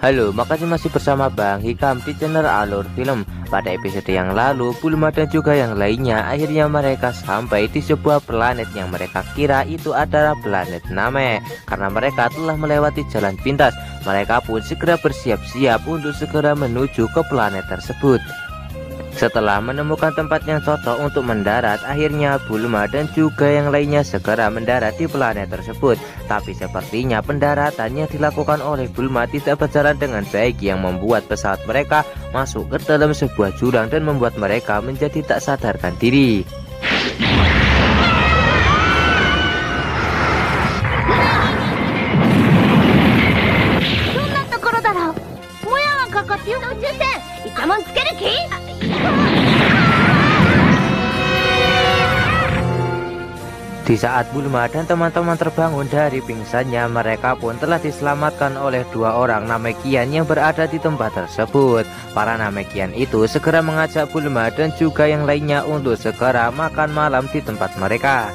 Halo, makasih masih bersama Bang Hikam di channel Alur Film. Pada episode yang lalu, Bulma dan juga yang lainnya akhirnya mereka sampai di sebuah planet yang mereka kira itu adalah planet Namek. Karena mereka telah melewati jalan pintas, mereka pun segera bersiap-siap untuk segera menuju ke planet tersebut. Setelah menemukan tempat yang cocok untuk mendarat, akhirnya Bulma dan juga yang lainnya segera mendarat di planet tersebut. Tapi sepertinya pendaratan yang dilakukan oleh Bulma tidak berjalan dengan baik, yang membuat pesawat mereka masuk ke dalam sebuah jurang dan membuat mereka menjadi tak sadarkan diri. Di saat Bulma dan teman-teman terbangun dari pingsannya, mereka pun telah diselamatkan oleh dua orang Namekian yang berada di tempat tersebut. Para Namekian itu segera mengajak Bulma dan juga yang lainnya untuk segera makan malam di tempat mereka.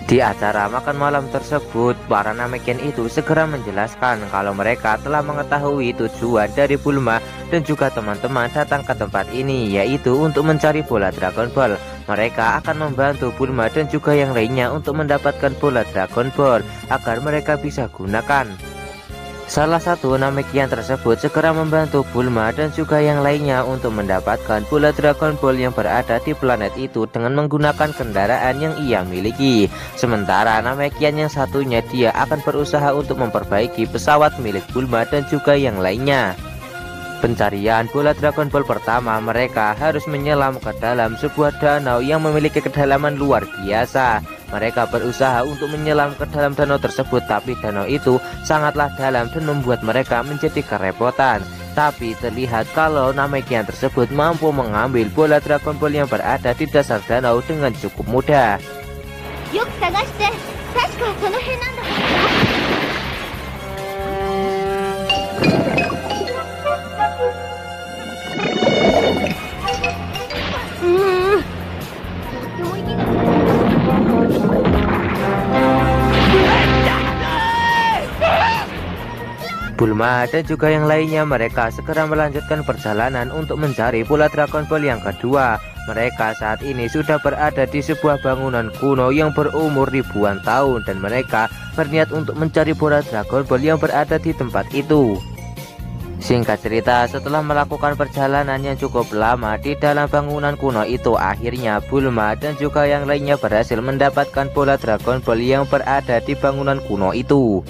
Di acara makan malam tersebut, para Namekian itu segera menjelaskan kalau mereka telah mengetahui tujuan dari Bulma dan juga teman-teman datang ke tempat ini, yaitu untuk mencari bola Dragon Ball. Mereka akan membantu Bulma dan juga yang lainnya untuk mendapatkan bola Dragon Ball agar mereka bisa gunakan. Salah satu Namekian tersebut segera membantu Bulma dan juga yang lainnya untuk mendapatkan bola Dragon Ball yang berada di planet itu dengan menggunakan kendaraan yang ia miliki. Sementara Namekian yang satunya dia akan berusaha untuk memperbaiki pesawat milik Bulma dan juga yang lainnya. Pencarian bola Dragon Ball pertama, mereka harus menyelam ke dalam sebuah danau yang memiliki kedalaman luar biasa. Mereka berusaha untuk menyelam ke dalam danau tersebut, tapi danau itu sangatlah dalam dan membuat mereka menjadi kerepotan. Tapi terlihat kalau Namekian tersebut mampu mengambil bola Dragon Ball yang berada di dasar danau dengan cukup mudah. Bulma dan juga yang lainnya mereka segera melanjutkan perjalanan untuk mencari bola Dragon Ball yang kedua. Mereka saat ini sudah berada di sebuah bangunan kuno yang berumur ribuan tahun dan mereka berniat untuk mencari bola Dragon Ball yang berada di tempat itu. Singkat cerita, setelah melakukan perjalanan yang cukup lama di dalam bangunan kuno itu, akhirnya Bulma dan juga yang lainnya berhasil mendapatkan bola Dragon Ball yang berada di bangunan kuno itu.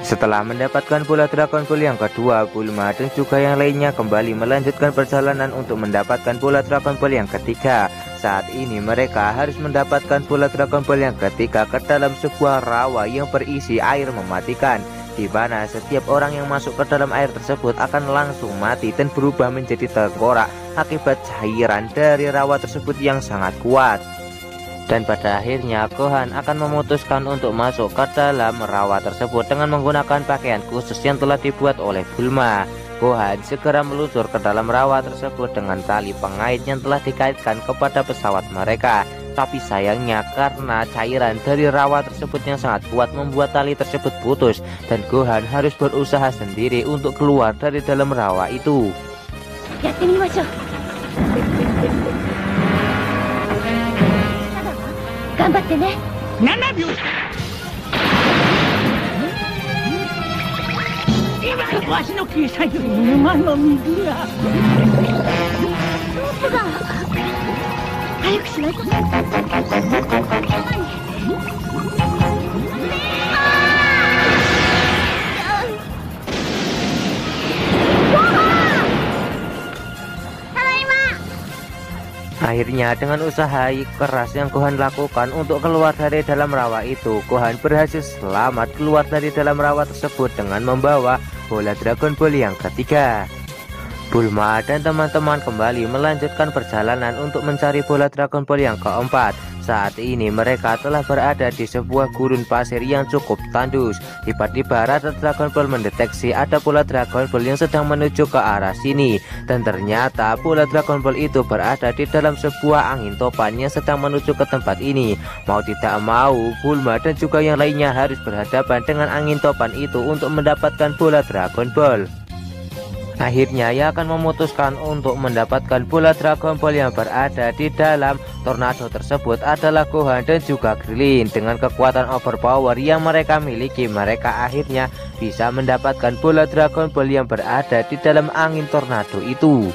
Setelah mendapatkan bola Dragon Ball yang kedua, Bulma dan juga yang lainnya kembali melanjutkan perjalanan untuk mendapatkan bola Dragon Ball yang ketiga. Saat ini mereka harus mendapatkan bola Dragon Ball yang ketiga ke dalam sebuah rawa yang berisi air mematikan, di mana setiap orang yang masuk ke dalam air tersebut akan langsung mati dan berubah menjadi tengkorak akibat cairan dari rawa tersebut yang sangat kuat. Dan pada akhirnya Gohan akan memutuskan untuk masuk ke dalam rawa tersebut dengan menggunakan pakaian khusus yang telah dibuat oleh Bulma. Gohan segera meluncur ke dalam rawa tersebut dengan tali pengait yang telah dikaitkan kepada pesawat mereka. Tapi sayangnya karena cairan dari rawa tersebut yang sangat kuat membuat tali tersebut putus dan Gohan harus berusaha sendiri untuk keluar dari dalam rawa itu. Akhirnya dengan usaha keras yang Gohan lakukan untuk keluar dari dalam rawa itu, Gohan berhasil selamat keluar dari dalam rawa tersebut dengan membawa bola Dragon Ball yang ketiga. Bulma dan teman-teman kembali melanjutkan perjalanan untuk mencari bola Dragon Ball yang keempat. Saat ini mereka telah berada di sebuah gurun pasir yang cukup tandus. Tiba-tiba Radar Dragon Ball mendeteksi ada bola Dragon Ball yang sedang menuju ke arah sini. Dan ternyata bola Dragon Ball itu berada di dalam sebuah angin topan yang sedang menuju ke tempat ini. Mau tidak mau, Bulma dan juga yang lainnya harus berhadapan dengan angin topan itu untuk mendapatkan bola Dragon Ball. Akhirnya ia akan memutuskan untuk mendapatkan bola Dragon Ball yang berada di dalam tornado tersebut adalah Gohan dan juga Krillin. Dengan kekuatan overpower yang mereka miliki, mereka akhirnya bisa mendapatkan bola Dragon Ball yang berada di dalam angin tornado itu.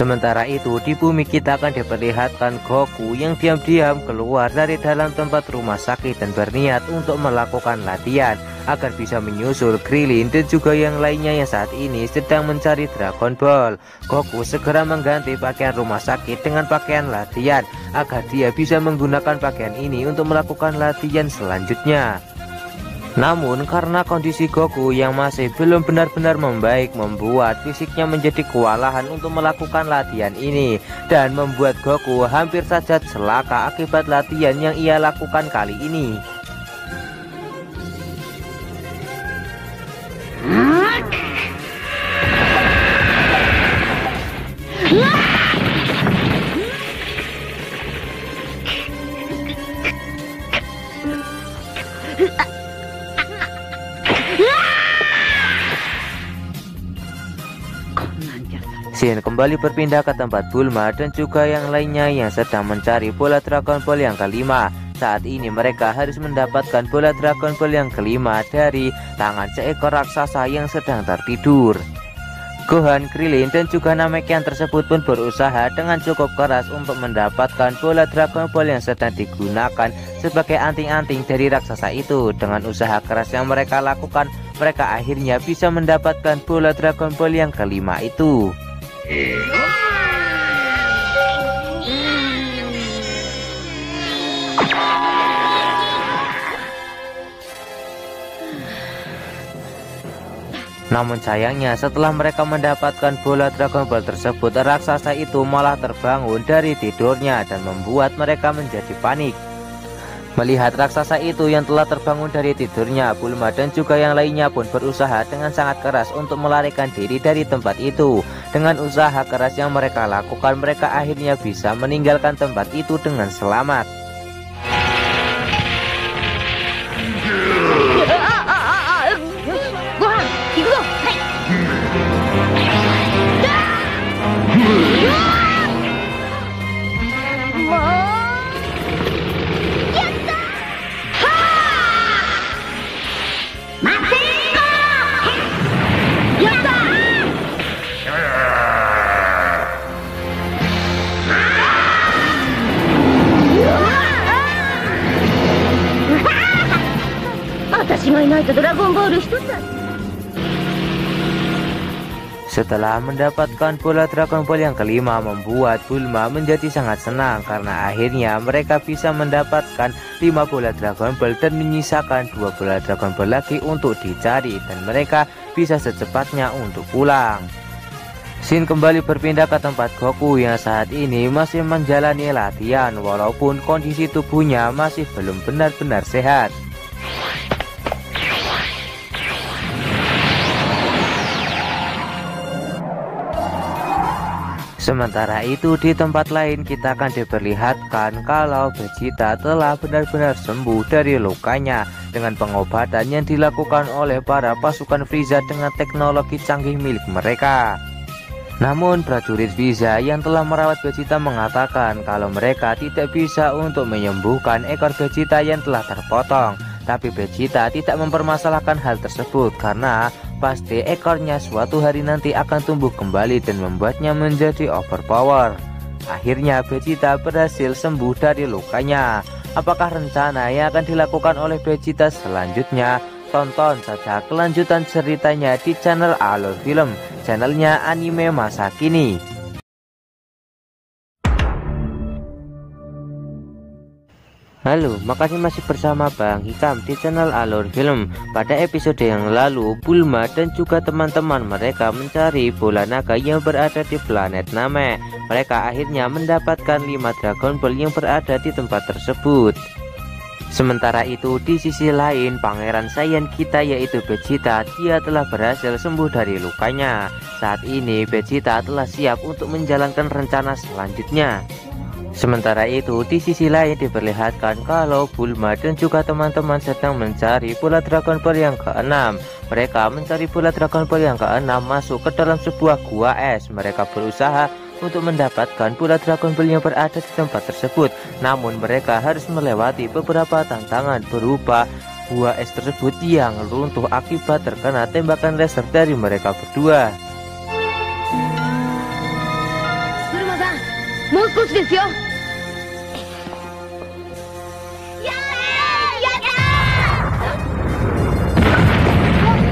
Sementara itu di bumi kita akan diperlihatkan Goku yang diam-diam keluar dari dalam tempat rumah sakit dan berniat untuk melakukan latihan agar bisa menyusul Krillin dan juga yang lainnya yang saat ini sedang mencari Dragon Ball. Goku segera mengganti pakaian rumah sakit dengan pakaian latihan agar dia bisa menggunakan pakaian ini untuk melakukan latihan selanjutnya. Namun karena kondisi Goku yang masih belum benar-benar membaik membuat fisiknya menjadi kewalahan untuk melakukan latihan ini dan membuat Goku hampir saja celaka akibat latihan yang ia lakukan kali ini. Shin kembali berpindah ke tempat Bulma dan juga yang lainnya yang sedang mencari bola Dragon Ball yang kelima. Saat ini mereka harus mendapatkan bola Dragon Ball yang kelima dari tangan seekor raksasa yang sedang tertidur. Gohan, Krillin, dan juga Namekian tersebut pun berusaha dengan cukup keras untuk mendapatkan bola Dragon Ball yang sedang digunakan sebagai anting-anting dari raksasa itu. Dengan usaha keras yang mereka lakukan, mereka akhirnya bisa mendapatkan bola Dragon Ball yang kelima itu. Namun sayangnya setelah mereka mendapatkan bola Dragon Ball tersebut, raksasa itu malah terbangun dari tidurnya dan membuat mereka menjadi panik. Melihat raksasa itu yang telah terbangun dari tidurnya, Bulma dan juga yang lainnya pun berusaha dengan sangat keras untuk melarikan diri dari tempat itu. Dengan usaha keras yang mereka lakukan, mereka akhirnya bisa meninggalkan tempat itu dengan selamat. Setelah mendapatkan bola Dragon Ball yang kelima, membuat Bulma menjadi sangat senang karena akhirnya mereka bisa mendapatkan 5 bola Dragon Ball dan menyisakan 2 bola Dragon Ball lagi untuk dicari dan mereka bisa secepatnya untuk pulang. Shin kembali berpindah ke tempat Goku yang saat ini masih menjalani latihan walaupun kondisi tubuhnya masih belum benar-benar sehat. Sementara itu di tempat lain kita akan diperlihatkan kalau Vegeta telah benar-benar sembuh dari lukanya dengan pengobatan yang dilakukan oleh para pasukan Frieza dengan teknologi canggih milik mereka. Namun prajurit Frieza yang telah merawat Vegeta mengatakan kalau mereka tidak bisa untuk menyembuhkan ekor Vegeta yang telah terpotong. Tapi Vegeta tidak mempermasalahkan hal tersebut karena pasti ekornya suatu hari nanti akan tumbuh kembali dan membuatnya menjadi overpower. Akhirnya Vegeta berhasil sembuh dari lukanya. Apakah rencana yang akan dilakukan oleh Vegeta selanjutnya? Tonton saja kelanjutan ceritanya di channel Alur Film, channelnya anime masa kini. Halo, makasih masih bersama Bang Hikam di channel Alur Film. Pada episode yang lalu, Bulma dan juga teman-teman mereka mencari bola naga yang berada di planet Namek. Mereka akhirnya mendapatkan 5 Dragon Ball yang berada di tempat tersebut. Sementara itu, di sisi lain, pangeran Saiyan kita yaitu Vegeta, dia telah berhasil sembuh dari lukanya. Saat ini, Vegeta telah siap untuk menjalankan rencana selanjutnya. Sementara itu, di sisi lain diperlihatkan kalau Bulma dan juga teman-teman sedang mencari bola Dragon Ball yang ke-6. Mereka mencari bola Dragon Ball yang ke-6 masuk ke dalam sebuah gua es. Mereka berusaha untuk mendapatkan bola Dragon Ball yang berada di tempat tersebut. Namun mereka harus melewati beberapa tantangan berupa gua es tersebut yang runtuh akibat terkena tembakan laser dari mereka berdua. もう少しですよ。やった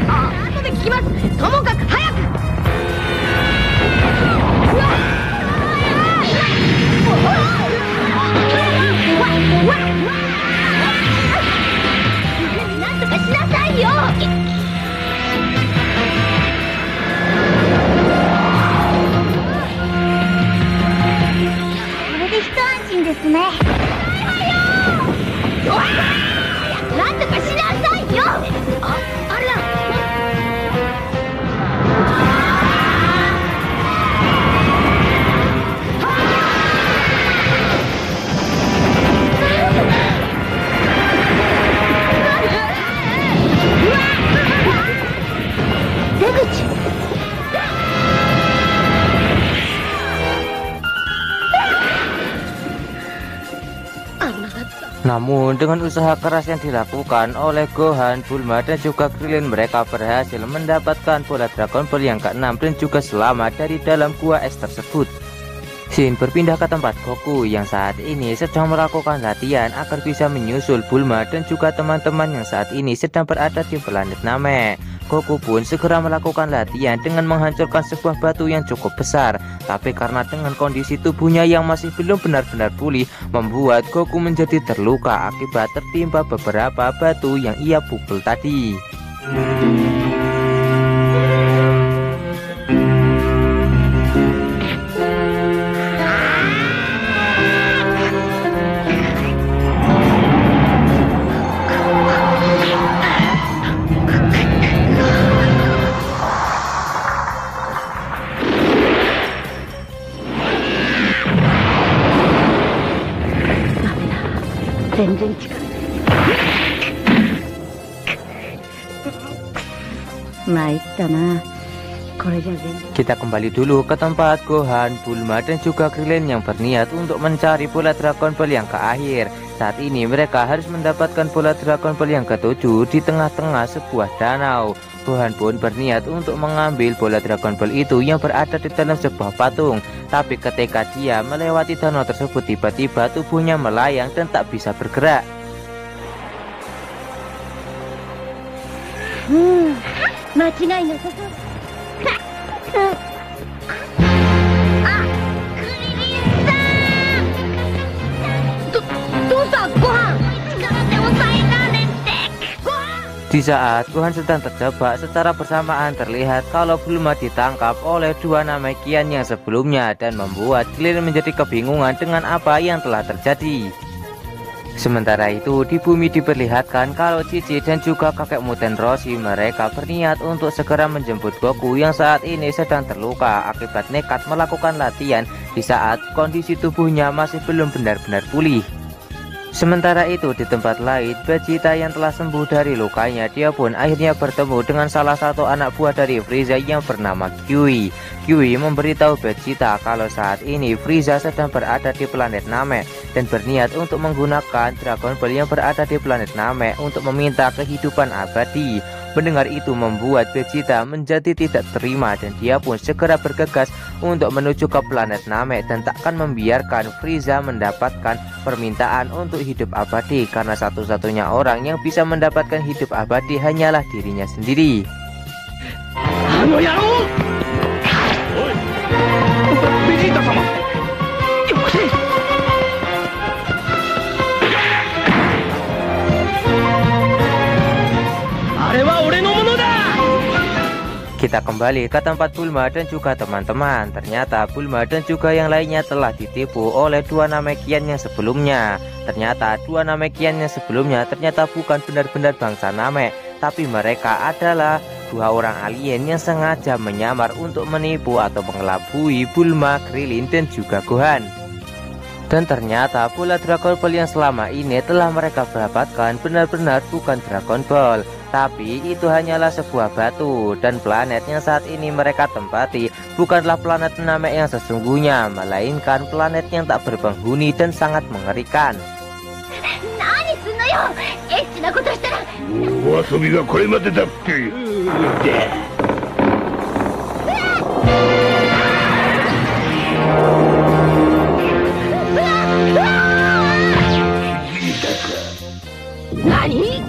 ー！後で聞きます。ともかく早く。なんとかしなさいよ。ですね。なんとかしなさいよ。あれだ。出口。Namun dengan usaha keras yang dilakukan oleh Gohan, Bulma dan juga Krillin, mereka berhasil mendapatkan bola Dragon Ball yang ke-6 dan juga selamat dari dalam gua es tersebut. Shin berpindah ke tempat Goku yang saat ini sedang melakukan latihan agar bisa menyusul Bulma dan juga teman-teman yang saat ini sedang berada di planet Namek. Goku pun segera melakukan latihan dengan menghancurkan sebuah batu yang cukup besar. Tapi karena dengan kondisi tubuhnya yang masih belum benar-benar pulih, membuat Goku menjadi terluka akibat tertimpa beberapa batu yang ia pukul tadi. Kita kembali dulu ke tempat Gohan, Bulma dan juga Krillin yang berniat untuk mencari bola Dragon Ball yang terakhir. Saat ini mereka harus mendapatkan bola Dragon Ball yang ke-7 di tengah-tengah sebuah danau. Gohan pun berniat untuk mengambil bola Dragon Ball itu yang berada di dalam sebuah patung. Tapi ketika dia melewati danau tersebut, tiba-tiba tubuhnya melayang dan tak bisa bergerak. Di saat Gohan sedang terjebak, secara bersamaan terlihat kalau Bulma ditangkap oleh dua Namekian yang sebelumnya dan membuat Krillin menjadi kebingungan dengan apa yang telah terjadi. Sementara itu, di bumi diperlihatkan kalau Cici dan juga kakek Muten Roshi mereka berniat untuk segera menjemput Goku yang saat ini sedang terluka akibat nekat melakukan latihan di saat kondisi tubuhnya masih belum benar-benar pulih. Sementara itu di tempat lain, Vegeta yang telah sembuh dari lukanya, dia pun akhirnya bertemu dengan salah satu anak buah dari Frieza yang bernama Kyui. Kyui memberitahu Vegeta kalau saat ini Frieza sedang berada di planet Namek dan berniat untuk menggunakan Dragon Ball yang berada di planet Namek untuk meminta kehidupan abadi. Mendengar itu membuat Vegeta menjadi tidak terima dan dia pun segera bergegas untuk menuju ke planet Namek dan takkan membiarkan Frieza mendapatkan permintaan untuk hidup abadi karena satu-satunya orang yang bisa mendapatkan hidup abadi hanyalah dirinya sendiri. Kita kembali ke tempat Bulma dan juga teman-teman. Ternyata Bulma dan juga yang lainnya telah ditipu oleh dua Namekian yang sebelumnya. Ternyata dua Namekian yang sebelumnya ternyata bukan benar-benar bangsa Namek, tapi mereka adalah dua orang alien yang sengaja menyamar untuk menipu atau mengelabui Bulma, Krillin, dan juga Gohan. Dan ternyata bola Dragon Ball yang selama ini telah mereka dapatkan benar-benar bukan Dragon Ball, tapi itu hanyalah sebuah batu. Dan planet yang saat ini mereka tempati bukanlah planet Namek yang sesungguhnya, melainkan planet yang tak berpenghuni dan sangat mengerikan. Nani sunno yo? Echi na koto shitara. お遊びがこれまでだって。何？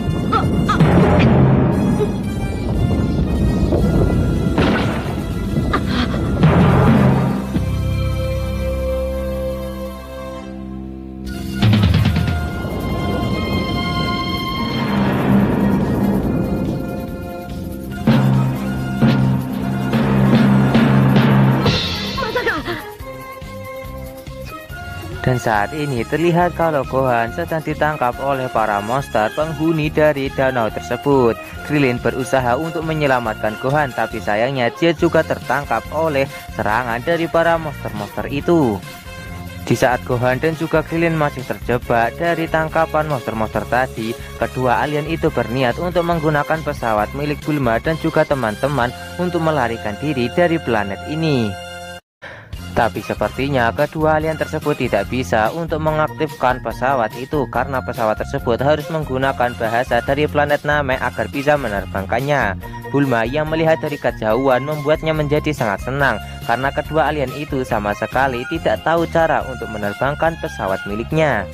Dan saat ini terlihat kalau Gohan sedang ditangkap oleh para monster penghuni dari danau tersebut. Krillin berusaha untuk menyelamatkan Gohan, tapi sayangnya dia juga tertangkap oleh serangan dari para monster-monster itu. Di saat Gohan dan juga Krillin masih terjebak dari tangkapan monster-monster tadi, kedua alien itu berniat untuk menggunakan pesawat milik Bulma dan juga teman-teman untuk melarikan diri dari planet ini. Tapi sepertinya kedua alien tersebut tidak bisa untuk mengaktifkan pesawat itu karena pesawat tersebut harus menggunakan bahasa dari planet Namek agar bisa menerbangkannya. Bulma yang melihat dari kejauhan membuatnya menjadi sangat senang karena kedua alien itu sama sekali tidak tahu cara untuk menerbangkan pesawat miliknya.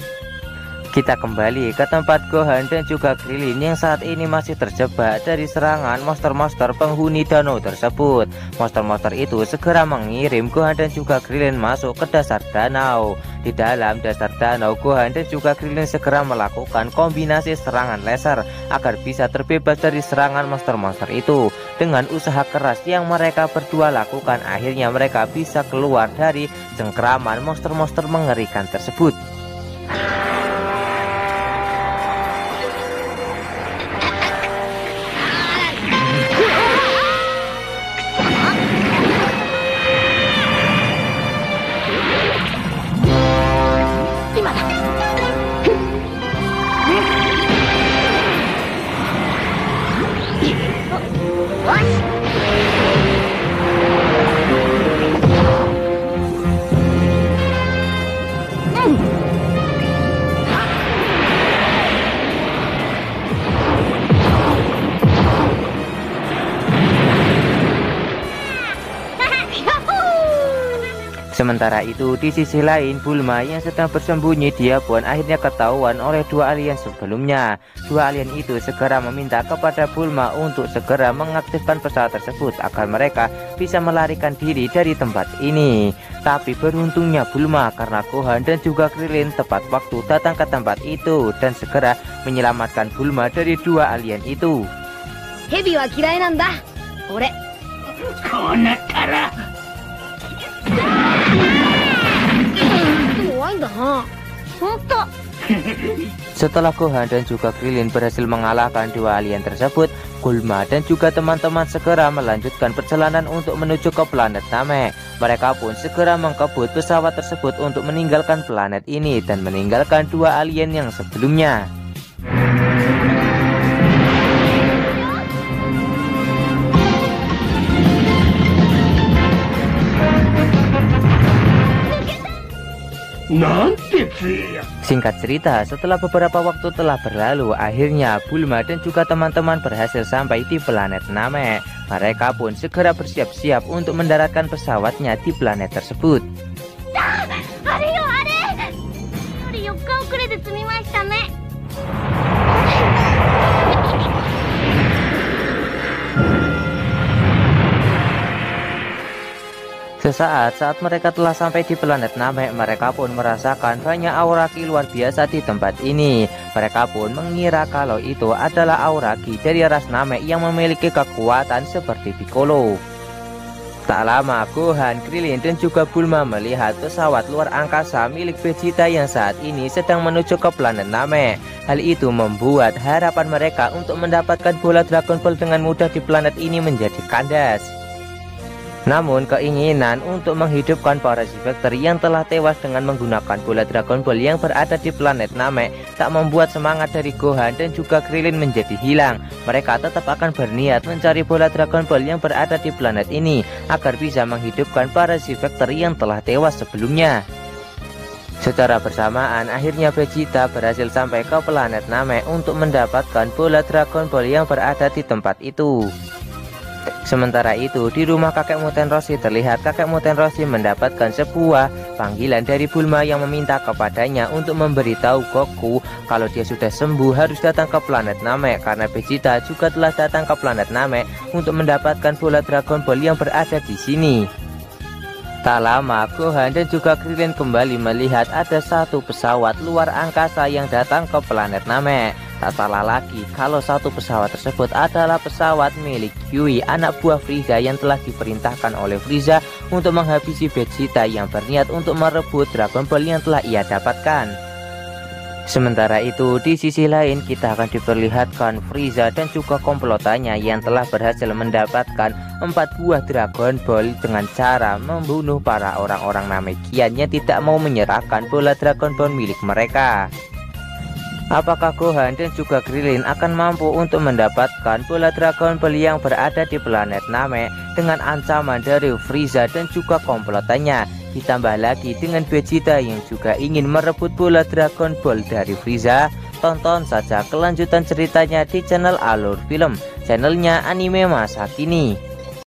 Kita kembali ke tempat Gohan dan juga Krillin yang saat ini masih terjebak dari serangan monster-monster penghuni danau tersebut. Monster-monster itu segera mengirim Gohan dan juga Krillin masuk ke dasar danau. Di dalam dasar danau, Gohan dan juga Krillin segera melakukan kombinasi serangan laser agar bisa terbebas dari serangan monster-monster itu. Dengan usaha keras yang mereka berdua lakukan, akhirnya mereka bisa keluar dari cengkraman monster-monster mengerikan tersebut. Sementara itu di sisi lain Bulma yang sedang bersembunyi dia pun akhirnya ketahuan oleh dua alien sebelumnya. Dua alien itu segera meminta kepada Bulma untuk segera mengaktifkan pesawat tersebut agar mereka bisa melarikan diri dari tempat ini. Tapi beruntungnya Bulma karena Gohan dan juga Krillin tepat waktu datang ke tempat itu dan segera menyelamatkan Bulma dari dua alien itu. Hebi wa kirai nanda. Ore. こうなったら Setelah Gohan dan juga Krillin berhasil mengalahkan dua alien tersebut, Bulma dan juga teman-teman segera melanjutkan perjalanan untuk menuju ke planet Namek. Mereka pun segera mengkebut pesawat tersebut untuk meninggalkan planet ini dan meninggalkan dua alien yang sebelumnya. Singkat cerita, setelah beberapa waktu telah berlalu, akhirnya Bulma dan juga teman-teman berhasil sampai di planet Namek. Mereka pun segera bersiap-siap untuk mendaratkan pesawatnya di planet tersebut. Sesaat saat mereka telah sampai di planet Namek, mereka pun merasakan banyak aura ki luar biasa di tempat ini. Mereka pun mengira kalau itu adalah aura ki dari ras Namek yang memiliki kekuatan seperti Piccolo. Tak lama, Gohan, Krillin, dan juga Bulma melihat pesawat luar angkasa milik Vegeta yang saat ini sedang menuju ke planet Namek. Hal itu membuat harapan mereka untuk mendapatkan bola Dragon Ball dengan mudah di planet ini menjadi kandas. Namun keinginan untuk menghidupkan para Z-Factor yang telah tewas dengan menggunakan bola Dragon Ball yang berada di planet Namek tak membuat semangat dari Gohan dan juga Krillin menjadi hilang. Mereka tetap akan berniat mencari bola Dragon Ball yang berada di planet ini agar bisa menghidupkan para Z-Factor yang telah tewas sebelumnya. Secara bersamaan, akhirnya Vegeta berhasil sampai ke planet Namek untuk mendapatkan bola Dragon Ball yang berada di tempat itu. Sementara itu, di rumah kakek Muten Roshi terlihat kakek Muten Roshi mendapatkan sebuah panggilan dari Bulma yang meminta kepadanya untuk memberitahu Goku kalau dia sudah sembuh harus datang ke planet Namek, karena Vegeta juga telah datang ke planet Namek untuk mendapatkan bola Dragon Ball yang berada di sini. Tak lama, Gohan dan juga Krillin kembali melihat ada satu pesawat luar angkasa yang datang ke planet Namek. Tak salah lagi kalau satu pesawat tersebut adalah pesawat milik Yui, anak buah Frieza yang telah diperintahkan oleh Frieza untuk menghabisi Vegeta yang berniat untuk merebut Dragon Ball yang telah ia dapatkan. Sementara itu, di sisi lain kita akan diperlihatkan Frieza dan juga komplotannya yang telah berhasil mendapatkan 4 buah Dragon Ball dengan cara membunuh para orang-orang Namekian yang tidak mau menyerahkan bola Dragon Ball milik mereka. Apakah Gohan dan juga Krillin akan mampu untuk mendapatkan bola Dragon Ball yang berada di planet Namek dengan ancaman dari Frieza dan juga komplotannya? Ditambah lagi dengan Vegeta yang juga ingin merebut bola Dragon Ball dari Frieza. Tonton saja kelanjutan ceritanya di channel Alur Film, channelnya anime masa kini.